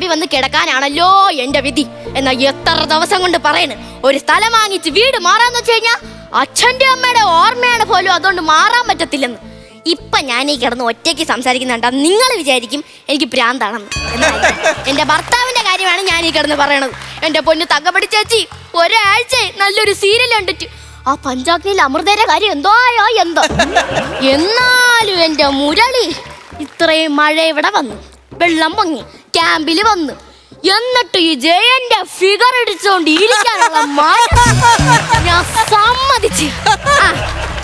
ഓടി വന്ന് കിടക്കാനാണല്ലോ എന്റെ വിധി. എന്നാ എത്ര ദിവസം കൊണ്ട് പറയണ്, ഒരു സ്ഥലം വാങ്ങിച്ച് വീട് മാറാന്ന് വെച്ച് കഴിഞ്ഞാ അച്ഛന്റെ അമ്മയുടെ ഓർമ്മയാണ് പോലും അതുകൊണ്ട് മാറാൻ പറ്റത്തില്ലെന്ന്. ഇപ്പൊ ഞാൻ ഈ കിടന്ന് ഒറ്റയ്ക്ക് സംസാരിക്കുന്നുണ്ടാ നിങ്ങൾ വിചാരിക്കും എനിക്ക് ഭ്രാന്താണെന്ന്. എന്റെ ഭർത്താവിന്റെ കാര്യമാണ് ഞാൻ ഈ കിടന്ന് പറയണത്. എന്റെ പൊന്ന് തങ്കപ്പടി ചേച്ചി, ഒരാഴ്ച നല്ലൊരു സീരിയൽ കണ്ടിട്ട് ആ പഞ്ചാഗ്നിയിൽ അമൃതയുടെ കാര്യം എന്തോയോ എന്തോ. എന്നാലും എന്റെ മുരളി ഇത്രയും മഴ ഇവിടെ വന്നു, വെള്ളം പൊങ്ങി, ക്യാമ്പിൽ വന്നു, എന്നിട്ട് ഈ ജയന്റെ ഫിഗർ ഇടിച്ചോണ്ട് ഇരിക്കാനുള്ള ഞാൻ സമ്മതിച്ചു. ആ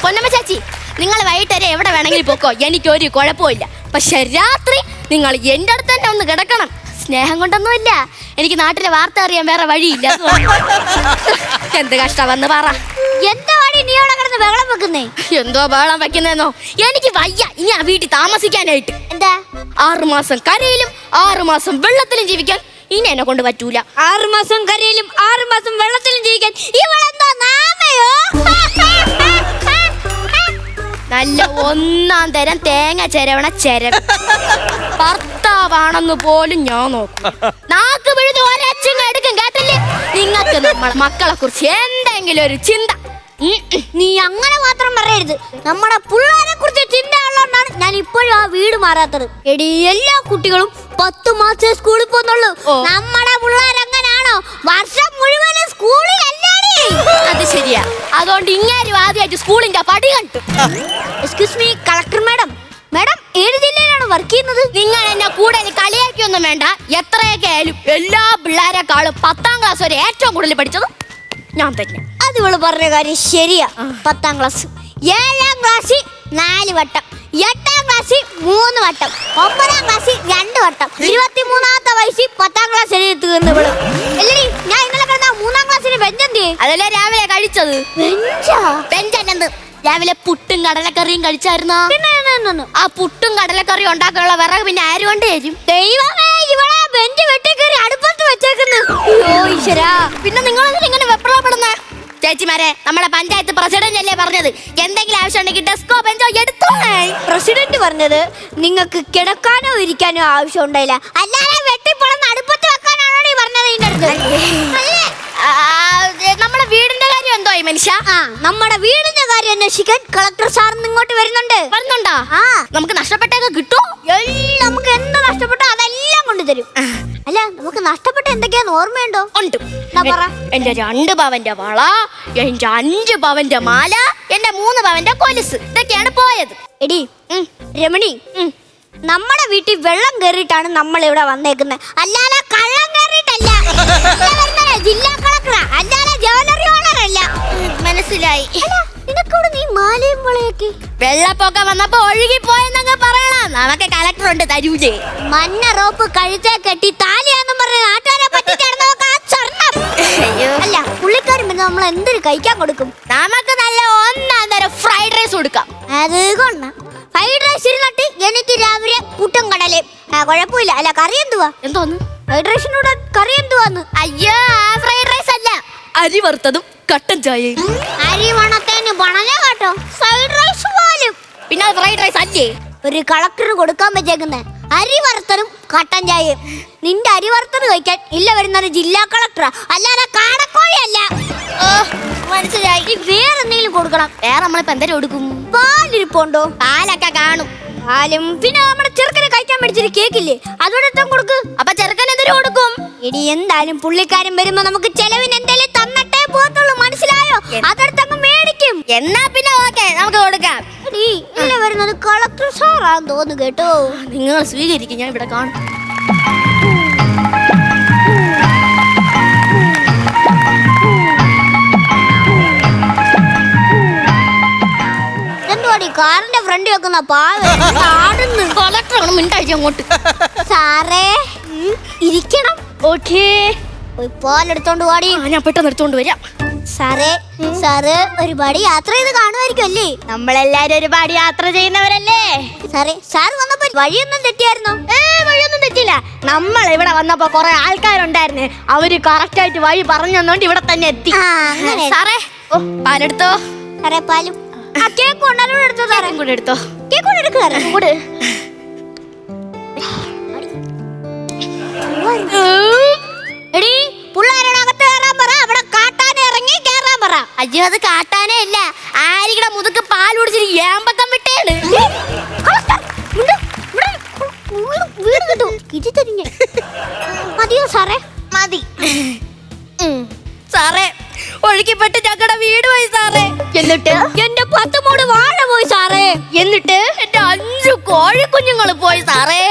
പൊന്നമ്മ ചേച്ചി, നിങ്ങൾ വൈകിട്ടരെ എവിടെ വേണമെങ്കിലും പോക്കോ, എനിക്കൊരു കുഴപ്പമില്ല. പക്ഷെ രാത്രി നിങ്ങൾ എൻ്റെ അടുത്ത് തന്നെ ഒന്ന് കിടക്കണം. സ്നേഹം കൊണ്ടൊന്നുമില്ല, എനിക്ക് നാട്ടിലെ വാർത്ത അറിയാൻ വേറെ വഴിയില്ല. എന്ത് കഷ്ടമെന്ന് പറ. എന്താ വഴി നീ അവിടെ കിടന്ന് ബഹളം വെക്കുന്നേ? എന്തോ ബഹളം വെക്കുന്നേന്നോ, എനിക്ക് വയ്യ ഇനി ആ വീട്ടിൽ താമസിക്കാനായിട്ട്. എന്താ 6 മാസം കരയിലും 6 മാസം വെള്ളത്തിലും ജീവിക്കാൻ ഇനി എന്നെ കൊണ്ട് പറ്റൂല. 6 മാസം കരയിലും 6 മാസം വെള്ളത്തിലും ജീവിക്കാൻ ഇവളെന്താ നാമയോ? നല്ല ഒന്നാം തരം തേങ്ങ ചെരവണ ഭർത്താവാണെന്ന് പോലും ഞാൻ നോക്കും. നാക്ക് പിഴുത് ഒരച്ചും എടുക്കും, കേട്ടല്ലേ? നിങ്ങൾക്ക് നമ്മളെ മക്കളെ കുറിച്ച് എന്തെങ്കിലും ഒരു ചിന്ത. നീ അങ്ങനെ മാത്രം പറയരുത്. നമ്മുടെ പിള്ളേരെ കുറിച്ച് ചിന്ത ഉള്ളതുകൊണ്ടാണ് ഞാൻ ഇപ്പോഴും ആ വീട് മാറാത്തത്. എടി, എല്ലാ കുട്ടികളും 10 മാസം സ്കൂളിൽ പോകുന്നുള്ളൂ. നമ്മുടെ പിള്ളേർ അങ്ങനാണോ? വർഷം മുഴുവനും സ്കൂളിൽ അല്ലേ? അത് ശരിയാ. അതുകൊണ്ട് ഇങ്ങാരും ആദ്യമായിട്ട് സ്കൂളിന്റെ പടി കണ്ടു. Excuse me, collector madam. Madam ഏത് ജില്ലയിലാണ് വർക്ക് ചെയ്യുന്നത്? നിങ്ങൾ എന്നെ കൂടുതൽ കളിയാക്കിയൊന്നും വേണ്ട. എത്രയൊക്കെ ആയാലും എല്ലാ പിള്ളേരെക്കാളും 10ാം ക്ലാസ് വരെ ഏറ്റവും കൂടുതൽ പഠിച്ചത് ഞാൻ തന്നെ. അത് ഇവള് പറഞ്ഞ കാര്യം ശരിയാ. 10ാം ക്ലാസ്, 7ാം ക്ലാസ്സിൽ 4 വട്ടം, 8ാം ക്ലാസ്സിൽ 3 വട്ടം, 9ാം ക്ലാസ്സിൽ 2 വട്ടം, 23ാമത്തെ വയസ്സിൽ 10ാം ക്ലാസ് എഴുതി തീർന്നു ഇവള്. അല്ലടി, ഞാൻ ഇന്നലെ കിടന്ന 3ാം ക്ലാസ്സിന് ബെഞ്ചെന്തേ? അതല്ലേ രാവിലെ കഴിച്ചത്. ബെഞ്ചല്ലെന്ന് രാവിലെ പുട്ടും കടലക്കറിയും കഴിച്ചായിരുന്നോ? ആ പുട്ടും കടലക്കറിയും ഉണ്ടാക്കാനുള്ള വിറക് പിന്നെ ആര് കൊണ്ട് തരും? ദൈവമേ, ഇവളെ ബെഞ്ച് വെട്ടിക്കറി അടുപ്പത്ത് വെച്ചേക്കുന്നു. പിന്നെ നിങ്ങൾ ഇങ്ങനെ വെപ്രപ്പെടുന്നേ? ചേച്ചിമാരെ, നമ്മുടെ പഞ്ചായത്ത് പ്രസിഡന്റ് അല്ലേ പറഞ്ഞത് എന്തെങ്കിലും ആവശ്യം ഉണ്ടെങ്കിൽ ഡെസ്കോ ബെഞ്ചോ എടുത്തോളേ. പ്രസിഡന്റ് പറഞ്ഞത് നിങ്ങൾക്ക് കിടക്കാനോ ഇരിക്കാനോ ആവശ്യം ഉണ്ടായില്ല, അല്ലാതെ വെട്ടിപ്പൊളന്ന് അടുപ്പത്ത് വെക്കാനാണോ നീ പറഞ്ഞത്? ഇതിന്റെ അടുത്ത് നമ്മുടെ വീടിന്റെ കാര്യം എന്തോ മനുഷ്യ? നമ്മുടെ വീടിന്റെ കാര്യം അന്വേഷിക്കാൻ കളക്ടർ സാർ ഇങ്ങോട്ട് വരുന്നുണ്ടോ? നമുക്ക് നഷ്ടപ്പെട്ടൊക്കെ കിട്ടുമോ? നമുക്ക് എന്താ നഷ്ടപ്പെട്ടോ അതെല്ലാം കൊണ്ടുതരും. അല്ല, നമുക്ക് നഷ്ടപ്പെട്ട എന്തൊക്കെയാന്ന് ഓർമ്മയുണ്ടോ? ഉണ്ട്. എന്റെ 2 പവന്റെ വള, എന്റെ 5 പവന്റെ മാല, എന്റെ 3 പവന്റെ കൊലുസ്, ഇതൊക്കെയാണ് പോയത്. എടി രമണി, നമ്മുടെ വീട്ടിൽ വെള്ളം കയറിയിട്ടാണ് നമ്മൾ ഇവിടെ വന്നേക്കുന്നത്, അല്ലാതെ കള്ളം കയറിയിട്ടല്ല. ജില്ലാ കളക്ടറാ, അല്ലാതെ ജ്വല്ലറി ഓണറല്ല. മനസ്സിലായി. നിനക്കോട് നീ മാലയും വളയൊക്കെ വെള്ളപ്പൊക്കം വന്നപ്പോ ഒഴുകിപ്പോയെന്നങ്ങ് പറയണം. നമുക്ക് കളക്ടർ ഉണ്ട്, തരൂലേ? മഞ്ഞ റോപ്പ് കഴുത്തേ കെട്ടി താലിയാന്നും പറഞ്ഞ നാട്ടുകാരെ പറ്റിച്ചേർന്നവർക്ക് ആ സ്വർണം. അല്ല, പുള്ളിക്കാരും പിന്നെ നമ്മൾ എന്തൊരു കഴിക്കാൻ കൊടുക്കും? നമുക്ക് നല്ല 1ാം തരം ഫ്രൈഡ് റൈസ് കൊടുക്കാം. അത് കൊണ്ട ഫ്രൈഡ് റൈസ് ഇരുന്നിട്ട് എനിക്ക് രാവിലെ പുട്ടും കടലയും. കുഴപ്പമില്ല. അല്ല, കറി എന്തുവാ? എന്തോന്ന്? ഫ്രൈഡ് റൈസിനോട് കറി എന്തുവാന്ന്? അയ്യോ, ഫ്രൈഡ് റൈസ് അല്ല, അരി വറുത്തതും കട്ടൻ ചായയും. അരി വണത്തേന് പണഞ്ഞ കേട്ടോ, ഫ്രൈഡ് റൈസ് പോലും. പിന്നെ ഫ്രൈഡ് റൈസ് അല്ലേ ഒരു കളക്ടർ കൊടുക്കാൻ പറ്റേക്കുന്ന? അരി വറുത്തതും കട്ടൻ ചായയും. നിന്റെ അരി വറുത്തത് കഴിക്കാൻ ഇല്ല വരുന്നത് ജില്ലാ കളക്ടറാ, അല്ലാതെ കാടക്കോഴിയല്ല. മനസ്സിലായി. വേറെ എന്തെങ്കിലും കൊടുക്കണം. വേറെ നമ്മളിപ്പോ എന്തെങ്കിലും കൊടുക്കും? പാലിരിപ്പുണ്ടോ? പാലൊക്കെ കാണും. പാലും പിന്നെ നമ്മുടെ ചെറുക്കനെ കഴിക്കാൻ മേടിച്ചൊരു കേക്കില്ലേ, അതോടെ കൊടുക്ക്. അപ്പൊ ചെറുക്കൻ എന്തൊരു കൊടുക്കും? എടി, എന്തായാലും പുള്ളിക്കാരൻ വരുമ്പോ നമുക്ക് ചെലവിന് എന്തെങ്കിലും തന്നിട്ടേ പോകത്തുള്ളൂ, മനസ്സിലായോ? അതെടുത്തങ്ങ് മേടിക്കും. എന്നാ പിന്നെ ഓക്കെ, നമുക്ക് കൊടുക്കാം. എടി, ഇല്ല വരുന്നത് കളക്ടർ സാറാന്ന് തോന്നുന്നു കേട്ടോ. നിങ്ങൾ സ്വീകരിക്കും, ഞാൻ ഇവിടെ കാണും. കാറിന്റെ ഫ്രണ്ട് വെക്കുന്ന പാടുന്നു. കളക്ടറാണ് മിണ്ടാഴ്ച അങ്ങോട്ട്. സാറേ ഇരിക്കണം. ഓക്കേ, പാലെടുത്തോണ്ട് പാടി. ഞാൻ പെട്ടെന്ന് എടുത്തോണ്ട് വരാം. സാറേ, സാറ് ഒരുപാട് യാത്ര ചെയ്ത് കാണുമായിരിക്കും അല്ലേ? നമ്മളെല്ലാരും ഒരുപാട് യാത്ര ചെയ്യുന്നവരല്ലേ? സാറേ, സാർ വന്നപ്പോ വഴിയൊന്നും തെറ്റിയായിരുന്നോ? വഴിയൊന്നും തെറ്റില്ല. നമ്മൾ ഇവിടെ വന്നപ്പോ കുറെ ആൾക്കാരുണ്ടായിരുന്നു, അവര് കറക്റ്റ് ആയിട്ട് വഴി പറഞ്ഞു തന്നോണ്ട് ഇവിടെ തന്നെ എത്തി. സാറേ, പാലെടുത്തോ. സാറേ, പാലും കേക്ക് കൊണ്ടാലും എടുത്തോ. സാറേ കൂടെ എടുത്തോ. കേക്ക് കൊണ്ട് എടുക്കുക. പോവായിരുന്നു. എടി പിള്ളേരുടെ അകത്ത് കയറാൻ പറ, അവിടെ കാട്ടാൻ ഇറങ്ങി കയറാൻ പറ. അയ്യോ അത് കാട്ടാനേ അല്ല, ആരിക്കടെ മുതുക്ക് പാൽ കുടിച്ചിട്ട് ഏമ്പക്കം വിട്ടേണ്. വീട് കിട്ടു കിട്ടിത്തരിഞ്ഞ മതിയോ സാറേ? മതി സാറേ, ഒഴുക്കിപ്പെട്ട് ഞങ്ങളുടെ വീട് പോയി സാറേ. എന്നിട്ട് എന്റെ 10 മൂട് വാഴ പോയി സാറേ. എന്നിട്ട് എന്റെ 5 കോഴിക്കുഞ്ഞുങ്ങൾ പോയി സാറേ.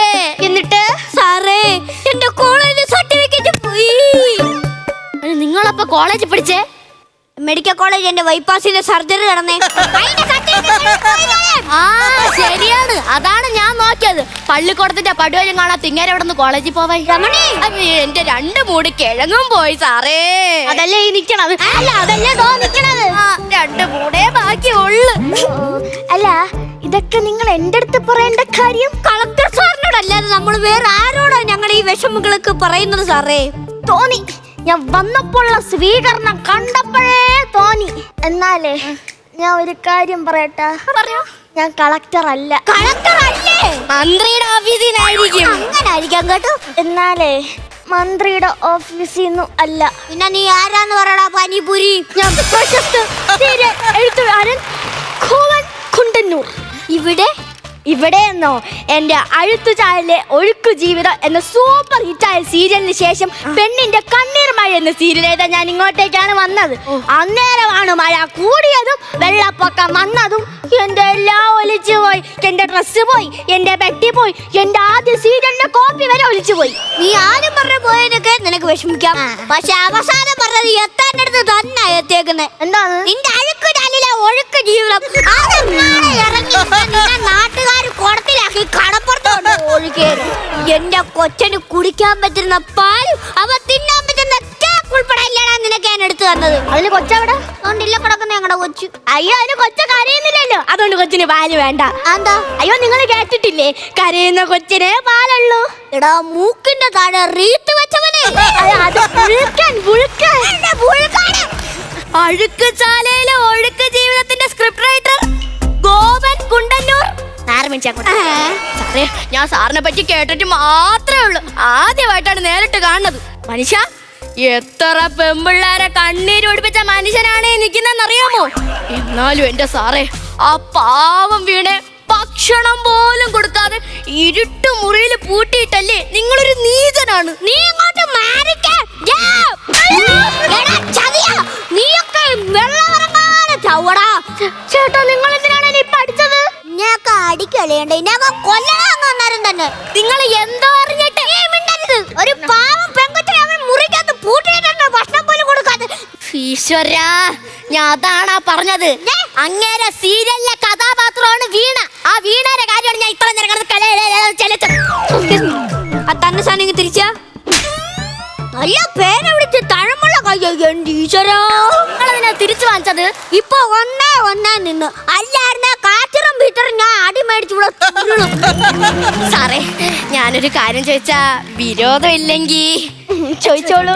എന്നിട്ട് സാറേ എന്റെ കോളേജ് സർട്ടിഫിക്കറ്റ് പോയി. നിങ്ങളപ്പോ കോളേജിൽ പഠിച്ചേ? മെഡിക്കൽ കോളേജ് എന്റെ ബൈപ്പാസിന്റെ സർജറി നടന്നേ. ആ ശരിയാണ്, അതാണ് ഞാൻ നോക്കിയത്. പള്ളിക്കൂടത്തിന്റെ പടുവലും കാണാത്ത ഇങ്ങനെ ഇവിടെ നിന്ന് കോളേജിൽ പോവാൻ. എന്റെ 2 മൂട് കിഴങ്ങും പോയി സാറേ. അതല്ലേ ഈ നിക്കണത്? അല്ല അതല്ലേ നിക്കണത്. 2 മൂടേ ബാക്കിയുള്ളു. അല്ല ഇതൊക്കെ നിങ്ങൾ എന്റെ അടുത്ത് പറയേണ്ട കാര്യം കളക്ടർ സാറിനോടല്ലാതെ നമ്മൾ വേറെ ആരോടാ ഞങ്ങൾ ഈ വിഷമങ്ങളൊക്കെ പറയുന്നത് സാറേ? തോന്നി, ഞാൻ വന്നപ്പോഴുള്ള സ്വീകരണം കണ്ടപ്പോഴേ തോന്നി. എന്നാലേ ഞാൻ ഒരു കാര്യം പറയട്ടെ. ഞാൻ കളക്ടർ അല്ല. കളക്ടർ അല്ലേ? മന്ത്രിയുടെ ഓഫീസിലായിരിക്കും. അങ്ങനെ ആയിരിക്കാം കേട്ടോ. എന്നാലേ മന്ത്രിയുടെ ഓഫീസിൽ നിന്നും അല്ല. പിന്നെ നീ ആരാന്ന് പറയടാ പാനിപൂരി? ഞാൻ പ്രശസ്ത എഴുത്തുകാരൻ കോവൻ കുണ്ടന്നൂർ. ഇവിടെ എന്നോ എന്റെ അഴുത്തുചായലിലെ ഒഴുക്കു ജീവിതം എന്ന സൂപ്പർ ഹിറ്റായ സീരിയലിന് ശേഷം പെണ്ണിന്റെ കണ്ണീർ മഴ എന്ന സീരിയൽ എഴുതാൻ ഞാൻ ഇങ്ങോട്ടേക്കാണ് വന്നത്. അന്നേരമാണ് മഴ കൂടിയതും വെള്ളപ്പൊക്കം വന്നതും. എന്റെ എല്ലാം ഒലിച്ചു പോയി. എന്റെ ഡ്രസ്സ് പോയി, എന്റെ പെട്ടി പോയി, എന്റെ ആദ്യ സീരിയലിന്റെ കോപ്പി വരെ ഒലിച്ചു പോയി. നീ ആദ്യം പറഞ്ഞ പോയതൊക്കെ നിനക്ക് വിഷമിക്കാം, പക്ഷെ അവസാനം പറഞ്ഞത് എത്താൻ്റെ അടുത്ത് തന്നെ എത്തിയേക്കുന്നത്. എന്താണ്? നിന്റെ അഴുക്കുചാലിലെ ഒഴുക്ക് ജീവിതം ഇറങ്ങി നാട്ടുകാർ കുടത്തിലാക്കി കടപ്പുറത്തോണ്ട് ഒഴുകിയത്. എന്റെ കൊച്ചന് കുടിക്കാൻ പറ്റുന്ന പാലും അവ തിന്നാൻ പറ്റുന്ന ഉൾപ്പെടെ ഇല്ലടാ നിനക്ക് ഞാൻ എടുത്തു തന്നത്. അതിന് കൊച്ചവിടെ അതുകൊണ്ടില്ല കിടക്കുന്ന ഞങ്ങളുടെ കൊച്ചു. അയ്യോ അതിന് കൊച്ച കരയുന്നില്ലല്ലോ, അതുകൊണ്ട് കൊച്ചിന് പാല് വേണ്ട. എന്താ? അയ്യോ നിങ്ങൾ കേട്ടിട്ടില്ലേ, കരയുന്ന കൊച്ചിനെ പാലുള്ളൂ. എടാ മൂക്കിന്റെ താഴെ റീത്ത് വെച്ചവനെ. അഴുക്കുചാലയിലെ ഒഴുക്ക് ജീവിതത്തിന്റെ സ്ക്രിപ്റ്റ് റൈറ്റർ ഗോവൻ കുണ്ടന്നൂർ. സാറേ, ഞാൻ സാറിനെ പറ്റി കേട്ടിട്ട് മാത്രമേ ഉള്ളൂ, ആദ്യമായിട്ടാണ് നേരിട്ട് കാണുന്നത്. മനുഷ്യ, എത്ര പെമ്പിള്ളാരെ കണ്ണീര് ഒടിപ്പിച്ച മനുഷ്യനാണ് നിൽക്കുന്നറിയാമോ? എന്നാലും എന്റെ സാറേ, ആ പാവം വീണെ ഭക്ഷണം പോലും കൊടുക്കാതെ ഇരുട്ട് മുറിയിൽ പൂട്ടിയിട്ടല്ലേ നിങ്ങളൊരു നീചനാണ്. നീ ഇങ്ങോട്ട് ചേട്ടാ, നിങ്ങൾ എന്തിനാണ് എന്നെ പഠിച്ചത്? ഇന്നൊക്കെ അടിക്കലേണ്ട ഇന്നൊക്കെ കൊല്ലണം തന്നെ. നിങ്ങൾ എന്തോ അറിഞ്ഞിട്ട് ഒരു പാവം പെൺകൊച്ചിനെ അവൻ മുറിക്കകത്ത് പൂട്ടിയിട്ടുണ്ട്, ഭക്ഷണം പോലും കൊടുക്കാതെ. ഈശ്വരാ, ഞാൻ അതാണാ പറഞ്ഞത്. അങ്ങേരെ സീരിയലിലെ കഥാപാത്രമാണ് വീണ. ആ വീണയുടെ കാര്യമാണ് ഞാൻ ഇത്ര നേരം തന്നെ സാധനം തിരിച്ചാ നല്ല പേരെ വിളിച്ച് തഴമുള്ള നിങ്ങളതിനെ തിരിച്ചു വാങ്ങിച്ചത്. ഇപ്പൊ ഒന്നേ നിന്ന് അല്ലായിരുന്ന കാറ്ററും ഭീറ്ററും ഞാൻ അടി മേടിച്ചു. സാറേ, ഞാനൊരു കാര്യം ചോദിച്ചാ വിരോധം ഇല്ലെങ്കിൽ? ചോദിച്ചോളൂ.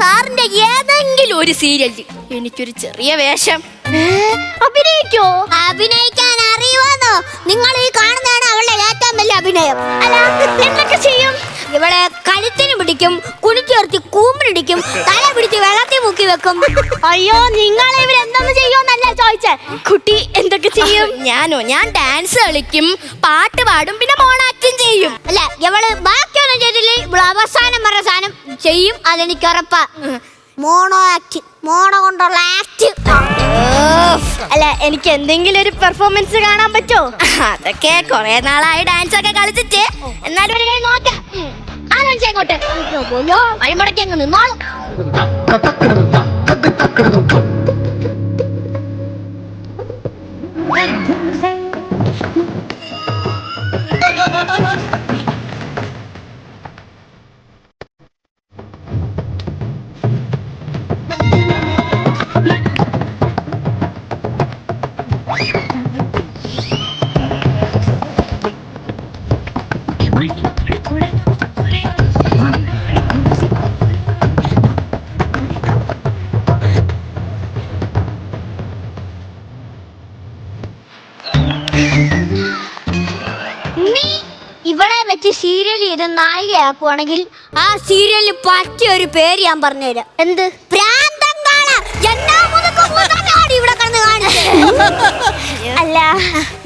സാറിന്റെ ഏതെങ്കിലും ഒരു സീരിയലിൽ എനിക്കൊരു ചെറിയ വേഷം അഭിനയിക്കോ? അഭിനയിക്കാൻ അറിയുവാന്നോ? നിങ്ങൾ ഈ കാണുന്നതാണ് അവളുടെ ഏറ്റവും വലിയ അഭിനയം. അല്ല, എന്തൊക്കെ ചെയ്യും? ഇവളെ കഴുത്തിന് പിടിക്കും, കുണിച്ചേർത്തി കൂമ്പിടിക്കും, തല പിടിച്ച് വെള്ളത്തിൽ മുക്കി വെക്കും. അയ്യോ, നിങ്ങൾ ഇവരെന്തൊന്ന് ചെയ്യുമെന്നല്ല ചോദിച്ചേ. കുട്ടി എന്തൊക്കെ ചെയ്യും? ഞാൻ ഡാൻസ് കളിക്കും, പാട്ട് പാടും, പിന്നെ മോണാക്റ്റും ചെയ്യും. അല്ല, ഇവള് ബാക്കിയൊന്നും ചെയ്തില്ലേ, ഇവള് അവസാനം പറഞ്ഞ സാധനം ചെയ്യും, അതെനിക്ക് ഉറപ്പാ. മോണോ ആക്ട്, മോണോ കൊണ്ടുള്ള ആക്ട്. അല്ല, എനിക്ക് എന്തെങ്കിലും ഒരു പെർഫോമൻസ് കാണാൻ പറ്റോ? അതൊക്കെ കൊറേ നാളായി ഡാൻസ് ഒക്കെ കളിച്ചിട്ട്. എന്നാലും ഒരു കൈ നോക്കാം. അങ്ങോട്ട് വഴിമുടക്കി അങ്ങ് നിന്നോളും. ഇവളെ വെച്ച് സീരിയൽ ചെയ്ത് നായികയാക്കുവാണെങ്കിൽ ആ സീരിയലിന് പറ്റിയ ഒരു പേര് ഞാൻ പറഞ്ഞുതരാം. എന്ത്? പ്രാന്തങ്കാള. എന്നാ മുതുക്ക് മുതലാണ് ഇവിടെ കിടന്ന് കാണിച്ചത്. അല്ല,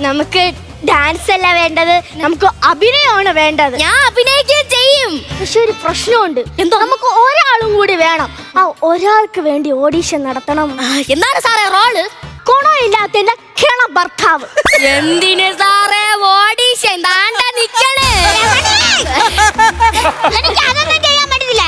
നമുക്ക് ഡാൻസ് അല്ല വേണ്ടത്, നമുക്ക് അഭിനയമാണ് വേണ്ടത്. ഞാൻ അഭിനയിക്കുകയും ചെയ്യും. പക്ഷെ ഒരു പ്രശ്നമുണ്ട്. എന്തോ? നമുക്ക് ഒരാളും കൂടി വേണം. ആ ഒരാൾക്ക് വേണ്ടി ഓഡീഷൻ നടത്തണം. എന്താണ് സാറേ റോള്? ഗുണമില്ലാത്തതിന്റെ കിണ ഭർത്താവ്. എന്തിന് സാറേ ഓഡീഷൻ? താണ്ട നിക്കണേ. എനിക്ക് അതൊന്നും ചെയ്യാൻ പറ്റത്തില്ല.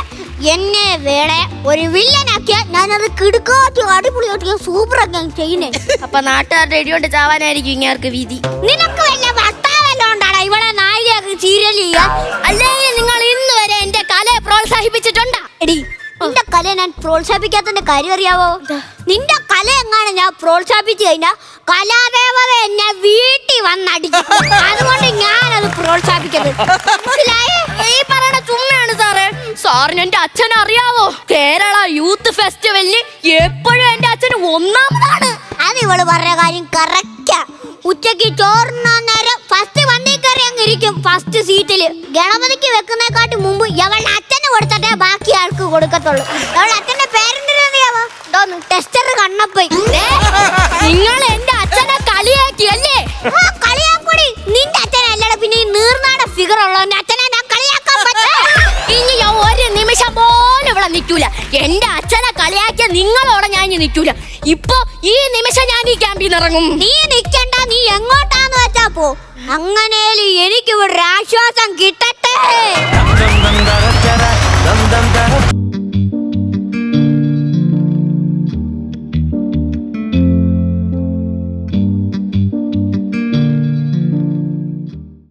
എന്നെ വേണേ ഒരു വില്ലനാക്കിയ ഞാനത് കിടുക്കാറ്റി അടിപൊളിയാക്കി സൂപ്പറാക്കി ചെയ്യുന്നേ. അപ്പൊ നാട്ടുകാരുടെ ഇടിയോണ്ട് ചാവാനായിരിക്കും ഇങ്ങേർക്ക് വിധി. നിനക്ക് വല്ല ഭർത്താവെല്ലാം ഉണ്ടാടാ ഇവളെ നായികയാക്കി സീരിയൽ ചെയ്യാൻ? അല്ലെങ്കിൽ നിങ്ങൾ ഇന്ന് വരെ എന്റെ കലയെ പ്രോത്സാഹിപ്പിച്ചിട്ടുണ്ടാ? എടി, നിന്റെ കല ഞാൻ പ്രോത്സാഹിപ്പിക്കാത്തതിന്റെ കാര്യം അറിയാവോ? നിന്റെ കല എങ്ങാണ് ഞാൻ പ്രോത്സാഹിപ്പിച്ചു കഴിഞ്ഞാ കലാദേവത എന്നെ വീട്ടിൽ വന്നടിക്കും. അതുകൊണ്ട് ഞാനത് പ്രോത്സാഹിപ്പിക്കരുത്. മനസ്സിലായേ? ഈ പറയണ ചുമ്മയാണ് സാറേ. സാറിന് എന്റെ അച്ഛൻ അറിയാവോ? കേരള യൂത്ത് ഫെസ്റ്റിവലിന് എപ്പോഴും എന്റെ അച്ഛന് ഒന്നാമതാണ്. അത് ഇവള് പറഞ്ഞ കാര്യം കറക്റ്റാ. ഉച്ചക്ക് ചോറിന നേരം ഫസ്റ്റ് വണ്ടി കയറി അങ്ങ് ഇരിക്കും ഫസ്റ്റ് സീറ്റില്. ഗണപതിക്ക് വെക്കുന്നേക്കാട്ടി മുമ്പ് ഇവളുടെ അച്ഛന് കൊടുത്തിട്ടേ ബാക്കി ആൾക്ക് കൊടുക്കത്തുള്ളൂ. ഇവളുടെ അച്ഛന്റെ പേരെന്തിനാ? ടെസ്റ്റർ കണ്ണപ്പൈ. നിങ്ങൾ എന്റെ അച്ഛനെ കളിയാക്കിയല്ലേ? കളിയാക്കൂടി. നിന്റെ അച്ഛനല്ലട പിന്നെ ഈ നീർനാട ഫിഗർ ഉള്ളവന്റെ അച്ഛനെ ഞാൻ കളിയാക്കാൻ പറ്റും. ഇനി ഞാൻ ഒരു നിമിഷം പോലും ഇവിടെ നിൽക്കൂല. എന്റെ അച്ഛനെ കളിയാക്കിയ നിങ്ങളോടെ ഞാൻ ഇനി നിൽക്കൂല. ഇപ്പൊ ഈ നിമിഷം ഞാൻ ഈ ക്യാമ്പിൽ ഇറങ്ങും. നീ നിക്കണ്ട, നീ എങ്ങോട്ടാന്ന് വെച്ചാ പോ. അങ്ങനെയാലും എനിക്ക് ഇവിടെ ആശ്വാസം കിട്ടട്ടെ.